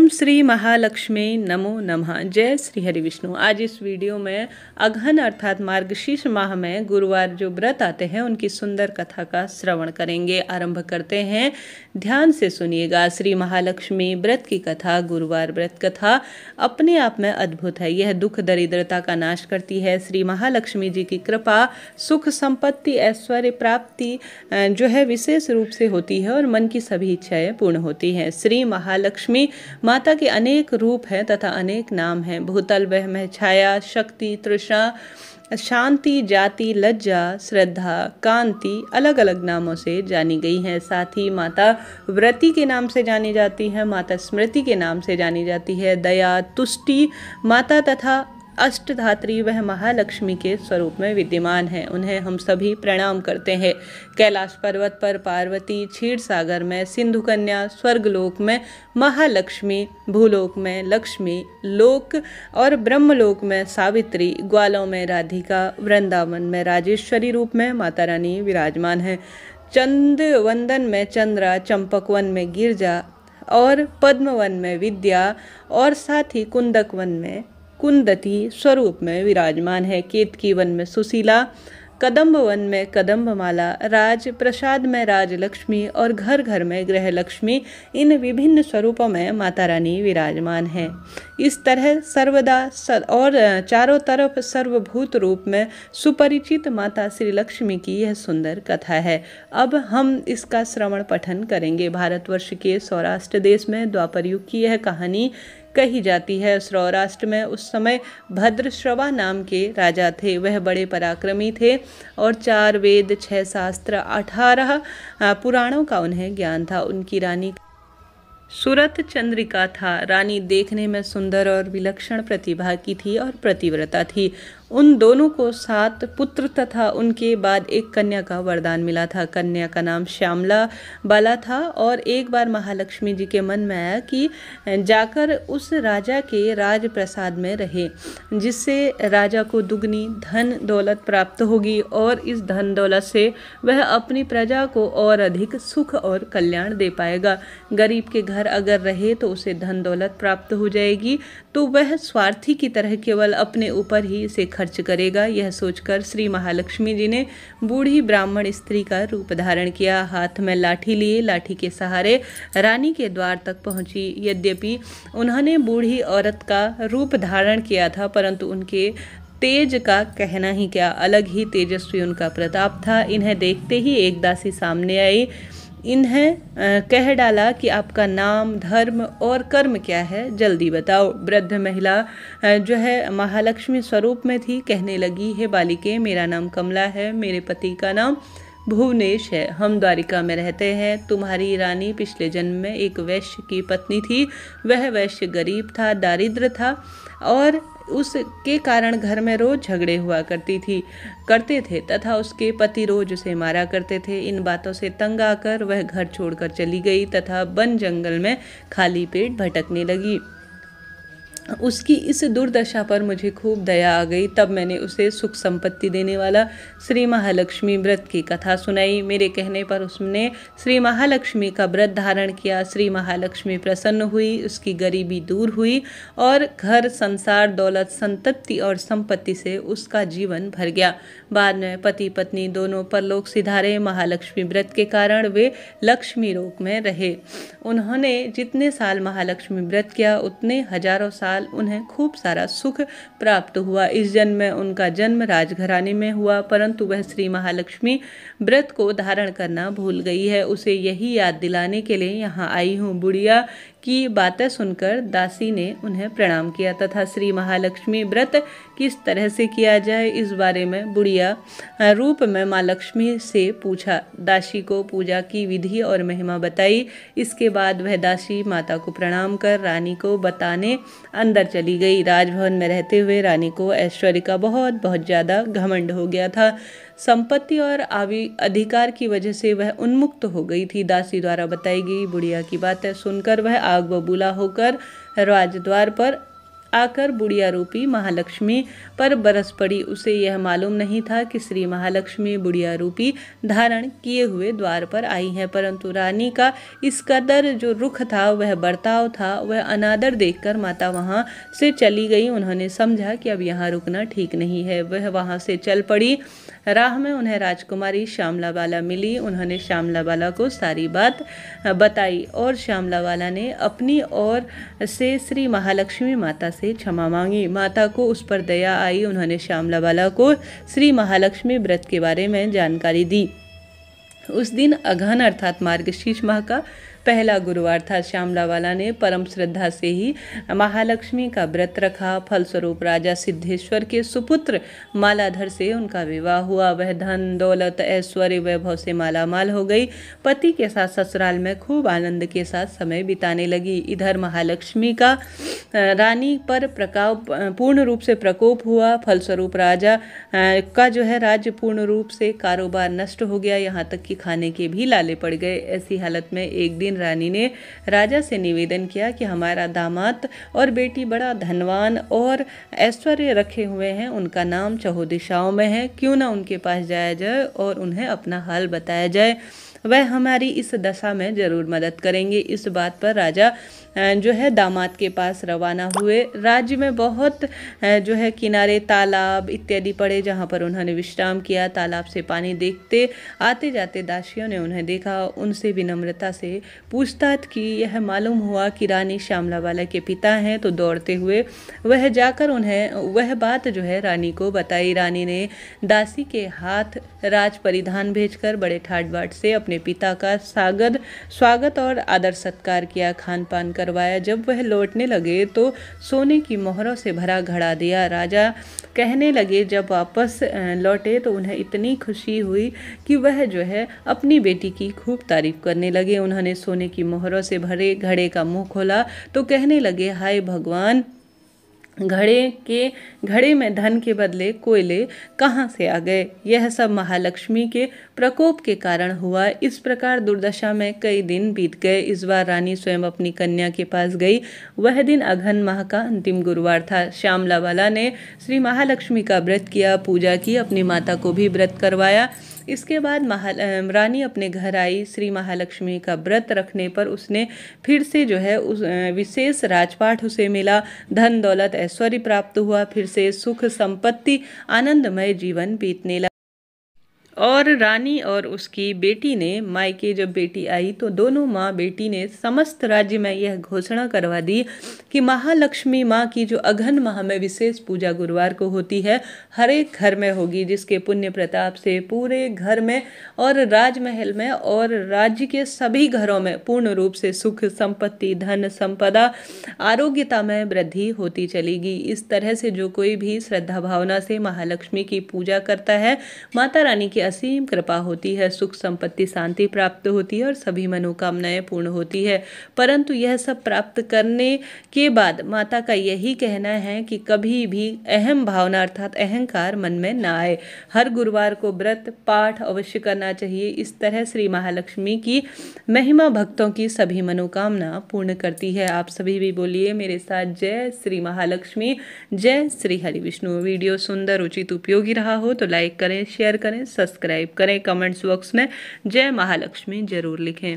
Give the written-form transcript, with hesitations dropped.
ओम श्री महालक्ष्मी नमो नमः। जय श्री हरि विष्णु। आज इस वीडियो में अगहन अर्थात मार्गशीर्ष माह में गुरुवार जो व्रत आते हैं उनकी सुंदर कथा का श्रवण करेंगे। आरंभ करते हैं, ध्यान से सुनिएगा। श्री महालक्ष्मी व्रत की कथा, गुरुवार व्रत कथा अपने आप में अद्भुत है। यह दुख दरिद्रता का नाश करती है। श्री महालक्ष्मी जी की कृपा सुख संपत्ति ऐश्वर्य प्राप्ति जो है विशेष रूप से होती है और मन की सभी इच्छाएं पूर्ण होती हैं। श्री महालक्ष्मी माता के अनेक रूप हैं तथा अनेक नाम हैं। भूतल वह में छाया, शक्ति, तृष्णा, शांति, जाति, लज्जा, श्रद्धा, कांति अलग अलग नामों से जानी गई हैं। साथ ही माता व्रती के नाम से जानी जाती है, माता स्मृति के नाम से जानी जाती है। दया, तुष्टि माता तथा अष्टधात्री वह महालक्ष्मी के स्वरूप में विद्यमान है। उन्हें हम सभी प्रणाम करते हैं। कैलाश पर्वत पर पार्वती, क्षीर सागर में सिंधु कन्या, स्वर्गलोक में महालक्ष्मी, भूलोक में लक्ष्मी, लोक और ब्रह्मलोक में सावित्री, ग्वालों में राधिका, वृंदावन में राजेश्वरी रूप में माता रानी विराजमान है। चंद्रवंदन में चंद्रा, चंपकवन में गिरजा और पद्मवन में विद्या और साथ ही कुंदकवन में कुंदती स्वरूप में विराजमान है। केतकी वन में सुशीला, कदम्ब वन में कदम्बमाला, राज प्रसाद में राजलक्ष्मी और घर घर में गृह लक्ष्मी, इन विभिन्न स्वरूपों में माता रानी विराजमान है। इस तरह सर्वदा और चारों तरफ सर्वभूत रूप में सुपरिचित माता श्री लक्ष्मी की यह सुंदर कथा है। अब हम इसका श्रवण पठन करेंगे। भारतवर्ष के सौराष्ट्र देश में द्वापर युग की यह कहानी कही जाती है। सौराष्ट्र में उस समय भद्रश्रवा नाम के राजा थे। वह बड़े पराक्रमी थे और 4 वेद, 6 शास्त्र, 18 पुराणों का उन्हें ज्ञान था। उनकी रानी सूरत चंद्रिका था। रानी देखने में सुंदर और विलक्षण प्रतिभा की थी और प्रतिव्रता थी। उन दोनों को 7 पुत्र तथा उनके बाद एक कन्या का वरदान मिला था। कन्या का नाम श्यामला बाला था और एक बार महालक्ष्मी जी के मन में आया कि जाकर उस राजा के राजप्रसाद में रहे, जिससे राजा को दुगनी धन दौलत प्राप्त होगी और इस धन दौलत से वह अपनी प्रजा को और अधिक सुख और कल्याण दे पाएगा। गरीब के घर अगर रहे तो उसे धन दौलत प्राप्त हो जाएगी, तो वह स्वार्थी की तरह केवल अपने ऊपर ही इसे खर्च करेगा। यह सोचकर श्री महालक्ष्मी जी ने बूढ़ी ब्राह्मण स्त्री का रूप धारण किया। हाथ में लाठी लिए लाठी के सहारे रानी के द्वार तक पहुंची। यद्यपि उन्होंने बूढ़ी औरत का रूप धारण किया था, परंतु उनके तेज का कहना ही क्या, अलग ही तेजस्वी उनका प्रताप था। इन्हें देखते ही एक दासी सामने आई। इन्हें कह डाला कि आपका नाम, धर्म और कर्म क्या है, जल्दी बताओ। वृद्ध महिला जो है महालक्ष्मी स्वरूप में थी, कहने लगी, हे बालिके, मेरा नाम कमला है, मेरे पति का नाम भुवनेश है, हम द्वारिका में रहते हैं। तुम्हारी रानी पिछले जन्म में एक वैश्य की पत्नी थी। वह वैश्य गरीब था, दारिद्र था और उसके कारण घर में रोज झगड़े हुआ करते थे तथा उसके पति रोज उसे मारा करते थे। इन बातों से तंग आकर वह घर छोड़कर चली गई तथा वन जंगल में खाली पेट भटकने लगी। उसकी इस दुर्दशा पर मुझे खूब दया आ गई। तब मैंने उसे सुख संपत्ति देने वाला श्री महालक्ष्मी व्रत की कथा सुनाई। मेरे कहने पर उसने श्री महालक्ष्मी का व्रत धारण किया। श्री महालक्ष्मी प्रसन्न हुई, उसकी गरीबी दूर हुई और घर संसार दौलत संतति और संपत्ति से उसका जीवन भर गया। बाद में पति पत्नी दोनों परलोक सिधारे। महालक्ष्मी व्रत के कारण वे लक्ष्मी लोक में रहे। उन्होंने जितने साल महालक्ष्मी व्रत किया उतने हजारों साल उन्हें खूब सारा सुख प्राप्त हुआ। इस जन्म में उनका जन्म राजघराने में हुआ, परंतु वह श्री महालक्ष्मी व्रत को धारण करना भूल गई है। उसे यही याद दिलाने के लिए यहाँ आई हूँ। बुढ़िया की बातें सुनकर दासी ने उन्हें प्रणाम किया तथा श्री महालक्ष्मी व्रत किस तरह से किया जाए इस बारे में बुढ़िया रूप में माँ लक्ष्मी से पूछा। दासी को पूजा की विधि और महिमा बताई। इसके बाद वह दासी माता को प्रणाम कर रानी को बताने अंदर चली गई। राजभवन में रहते हुए रानी को ऐश्वर्य का बहुत ज़्यादा घमंड हो गया था। संपत्ति और अधिकार की वजह से वह उन्मुक्त हो गई थी। दासी द्वारा बताई गई बुढ़िया की बातें सुनकर वह आग बबूला होकर राजद्वार पर आकर बुढ़िया रूपी महालक्ष्मी पर बरस पड़ी। उसे यह मालूम नहीं था कि श्री महालक्ष्मी बुढ़िया रूपी धारण किए हुए द्वार पर आई हैं, परंतु रानी का इस कदर जो रुख था, वह बर्ताव था, वह अनादर देखकर माता वहां से चली गई। उन्होंने समझा कि अब यहाँ रुकना ठीक नहीं है। वह वहां से चल पड़ी। राह में उन्हें राजकुमारी श्यामला बाला मिली। उन्होंने श्यामला बाला को सारी बात बताई और श्यामला बाला ने अपनी ओर से श्री महालक्ष्मी माता से क्षमा मांगी। माता को उस पर दया आई। उन्होंने श्यामला बाला को श्री महालक्ष्मी व्रत के बारे में जानकारी दी। उस दिन अगहन अर्थात मार्गशीर्ष माह का पहला गुरुवार था। श्यामला बाला ने परम श्रद्धा से ही महालक्ष्मी का व्रत रखा। फलस्वरूप राजा सिद्धेश्वर के सुपुत्र मालाधर से उनका विवाह हुआ। वह धन दौलत ऐश्वर्य वैभव से मालामाल हो गई। पति के साथ ससुराल में खूब आनंद के साथ समय बिताने लगी। इधर महालक्ष्मी का रानी पर पूर्ण रूप से प्रकोप हुआ। फलस्वरूप राजा का जो है राज्य पूर्ण रूप से कारोबार नष्ट हो गया, यहाँ तक कि खाने के भी लाले पड़ गए। ऐसी हालत में एक दिन रानी ने राजा से निवेदन किया कि हमारा दामाद और बेटी बड़ा धनवान और ऐश्वर्य रखे हुए हैं, उनका नाम चहुं दिशाओं में है, क्यों ना उनके पास जाया जाए और उन्हें अपना हाल बताया जाए। वह हमारी इस दशा में जरूर मदद करेंगे। इस बात पर राजा जो है दामाद के पास रवाना हुए। राज्य में बहुत जो है किनारे तालाब इत्यादि पड़े, जहाँ पर उन्होंने विश्राम किया। तालाब से पानी देखते आते जाते दासियों ने उन्हें देखा। उनसे विनम्रता से पूछताछ की। यह मालूम हुआ कि रानी श्यामला बाला के पिता हैं, तो दौड़ते हुए वह जाकर उन्हें वह बात जो है रानी को बताई। रानी ने दासी के हाथ राज परिधान भेजकर बड़े ठाट बाट से अपने पिता का स्वागत और आदर सत्कार किया, खान पान करवाया। जब वह लौटने लगे तो सोने की मोहरों से भरा घड़ा दिया। राजा कहने लगे जब वापस लौटे तो उन्हें इतनी खुशी हुई कि वह जो है अपनी बेटी की खूब तारीफ करने लगे। उन्होंने सोने की मोहरों से भरे घड़े का मुंह खोला तो कहने लगे, हाय भगवान, घड़े में धन के बदले कोयले कहाँ से आ गए? यह सब महालक्ष्मी के प्रकोप के कारण हुआ। इस प्रकार दुर्दशा में कई दिन बीत गए। इस बार रानी स्वयं अपनी कन्या के पास गई। वह दिन अगहन माह का अंतिम गुरुवार था। श्यामला बाला ने श्री महालक्ष्मी का व्रत किया, पूजा की, अपनी माता को भी व्रत करवाया। इसके बाद रानी अपने घर आई। श्री महालक्ष्मी का व्रत रखने पर उसने फिर से जो है उस विशेष राजपाट उसे मिला। धन दौलत ऐश्वर्य प्राप्त हुआ। फिर से सुख संपत्ति आनंदमय जीवन बीतने लगा। और रानी और उसकी बेटी ने मायके जब बेटी आई तो दोनों माँ बेटी ने समस्त राज्य में यह घोषणा करवा दी कि महालक्ष्मी माँ की जो अगहन माह में विशेष पूजा गुरुवार को होती है, हर एक घर में होगी, जिसके पुण्य प्रताप से पूरे घर में और राजमहल में और राज्य के सभी घरों में पूर्ण रूप से सुख संपत्ति धन संपदा आरोग्यता में वृद्धि होती चलेगी। इस तरह से जो कोई भी श्रद्धा भावना से महालक्ष्मी की पूजा करता है, माता रानी की असीम कृपा होती है, सुख संपत्ति शांति प्राप्त होती है और सभी मनोकामनाएं पूर्ण होती है। परंतु यह सब प्राप्त करने के बाद माता का यही कहना है कि कभी भी अहम भावना अर्थात अहंकार मन में न आए। हर गुरुवार को व्रत पाठ अवश्य करना चाहिए। इस तरह श्री महालक्ष्मी की महिमा भक्तों की सभी मनोकामना पूर्ण करती है। आप सभी भी बोलिए मेरे साथ, जय श्री महालक्ष्मी, जय श्री हरि विष्णु। वीडियो सुंदर उचित उपयोगी रहा हो तो लाइक करें, शेयर करें, सब्सक्राइब करें। कमेंट्स बॉक्स में जय महालक्ष्मी जरूर लिखें।